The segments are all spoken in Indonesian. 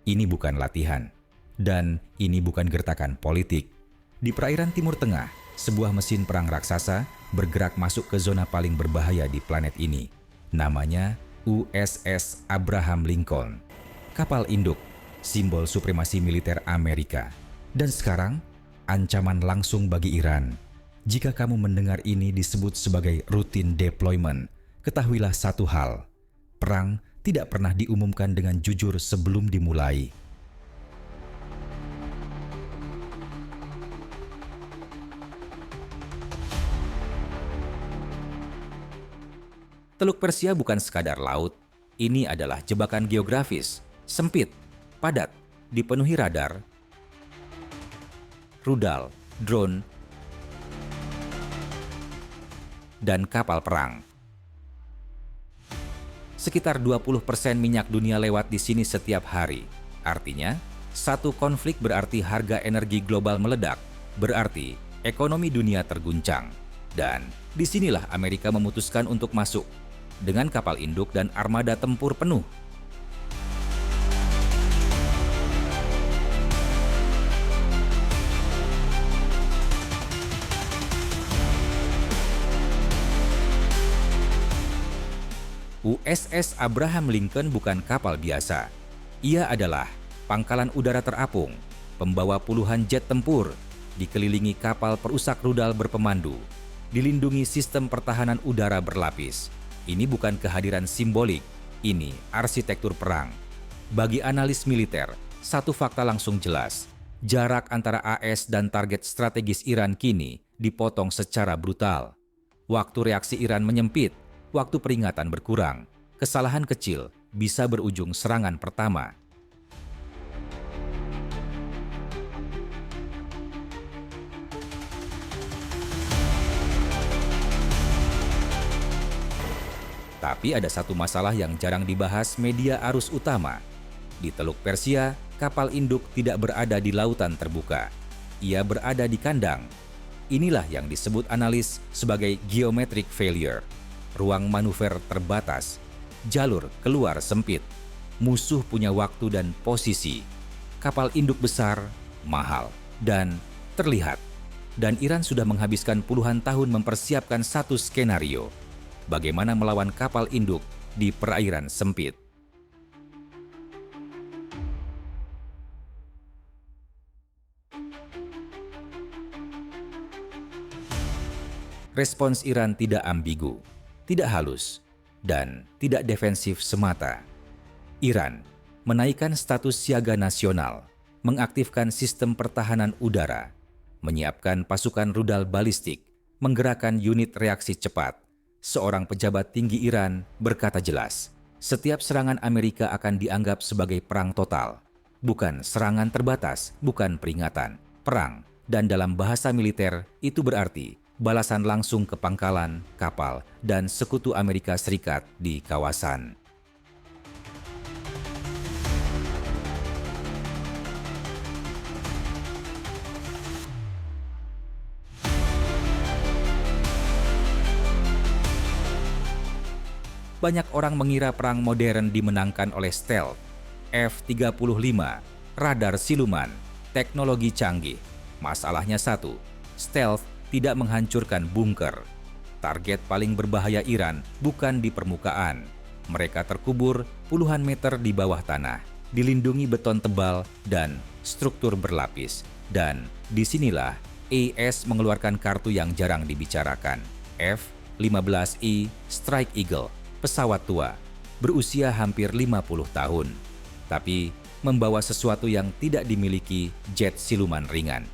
Ini bukan latihan. Dan ini bukan gertakan politik. Di perairan Timur Tengah, sebuah mesin perang raksasa bergerak masuk ke zona paling berbahaya di planet ini. Namanya USS Abraham Lincoln. Kapal induk, simbol supremasi militer Amerika. Dan sekarang, ancaman langsung bagi Iran. Jika kamu mendengar ini disebut sebagai rutin deployment, ketahuilah satu hal. Perang tidak pernah diumumkan dengan jujur sebelum dimulai. Teluk Persia bukan sekadar laut, ini adalah jebakan geografis, sempit, padat, dipenuhi radar, rudal, drone, dan kapal perang. Sekitar 20% minyak dunia lewat di sini setiap hari. Artinya, satu konflik berarti harga energi global meledak, berarti ekonomi dunia terguncang. Dan disinilah Amerika memutuskan untuk masuk dengan kapal induk dan armada tempur penuh. USS Abraham Lincoln bukan kapal biasa. Ia adalah pangkalan udara terapung, pembawa puluhan jet tempur, dikelilingi kapal perusak rudal berpemandu, dilindungi sistem pertahanan udara berlapis. Ini bukan kehadiran simbolik, ini arsitektur perang. Bagi analis militer, satu fakta langsung jelas. Jarak antara AS dan target strategis Iran kini dipotong secara brutal. Waktu reaksi Iran menyempit, waktu peringatan berkurang. Kesalahan kecil bisa berujung serangan pertama. Tapi ada satu masalah yang jarang dibahas media arus utama. Di Teluk Persia, kapal induk tidak berada di lautan terbuka. Ia berada di kandang. Inilah yang disebut analis sebagai geometric failure. Ruang manuver terbatas, jalur keluar sempit, musuh punya waktu dan posisi. Kapal induk besar, mahal, dan terlihat. Dan Iran sudah menghabiskan puluhan tahun mempersiapkan satu skenario. Bagaimana melawan kapal induk di perairan sempit. Respons Iran tidak ambigu, tidak halus, dan tidak defensif semata. Iran menaikkan status siaga nasional, mengaktifkan sistem pertahanan udara, menyiapkan pasukan rudal balistik, menggerakkan unit reaksi cepat. Seorang pejabat tinggi Iran berkata jelas, setiap serangan Amerika akan dianggap sebagai perang total. Bukan serangan terbatas, bukan peringatan, perang. Dan dalam bahasa militer, itu berarti balasan langsung ke pangkalan, kapal, dan sekutu Amerika Serikat di kawasan. Banyak orang mengira perang modern dimenangkan oleh stealth, F-35, radar siluman, teknologi canggih. Masalahnya satu, stealth tidak menghancurkan bunker. Target paling berbahaya Iran bukan di permukaan. Mereka terkubur puluhan meter di bawah tanah, dilindungi beton tebal dan struktur berlapis. Dan disinilah AS mengeluarkan kartu yang jarang dibicarakan. F-15I Strike Eagle, pesawat tua, berusia hampir 50 tahun. Tapi membawa sesuatu yang tidak dimiliki jet siluman ringan.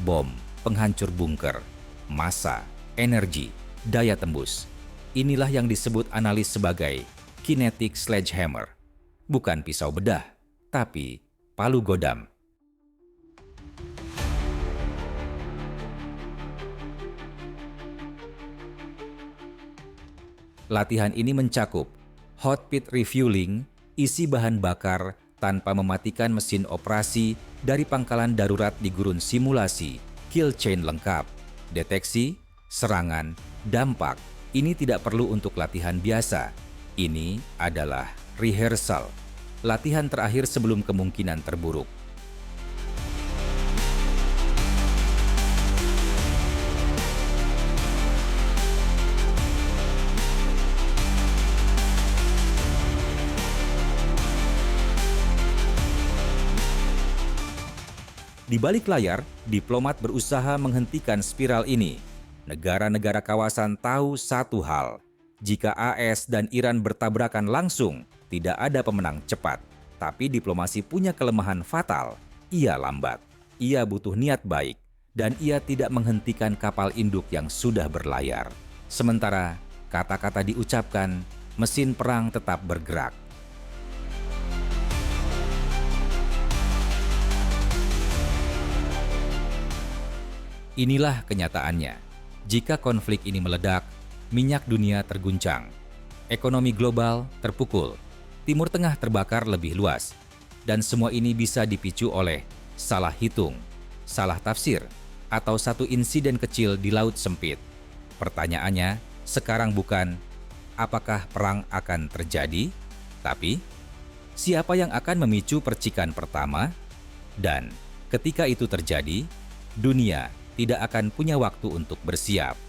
Bom, penghancur bunker, massa, energi, daya tembus. Inilah yang disebut analis sebagai kinetic sledgehammer. Bukan pisau bedah, tapi palu godam. Latihan ini mencakup hot pit refueling, isi bahan bakar tanpa mematikan mesin operasi dari pangkalan darurat di gurun simulasi, kill chain lengkap, deteksi, serangan, dampak. Ini tidak perlu untuk latihan biasa. Ini adalah rehearsal. latihan terakhir sebelum kemungkinan terburuk. Di balik layar, diplomat berusaha menghentikan spiral ini. Negara-negara kawasan tahu satu hal, jika AS dan Iran bertabrakan langsung, tidak ada pemenang cepat. Tapi diplomasi punya kelemahan fatal, ia lambat, ia butuh niat baik, dan ia tidak menghentikan kapal induk yang sudah berlayar. Sementara, kata-kata diucapkan, mesin perang tetap bergerak. Inilah kenyataannya. Jika konflik ini meledak, minyak dunia terguncang, ekonomi global terpukul, Timur Tengah terbakar lebih luas, dan semua ini bisa dipicu oleh salah hitung, salah tafsir, atau satu insiden kecil di laut sempit. Pertanyaannya sekarang bukan apakah perang akan terjadi, tapi siapa yang akan memicu percikan pertama, dan ketika itu terjadi, dunia tidak akan punya waktu untuk bersiap.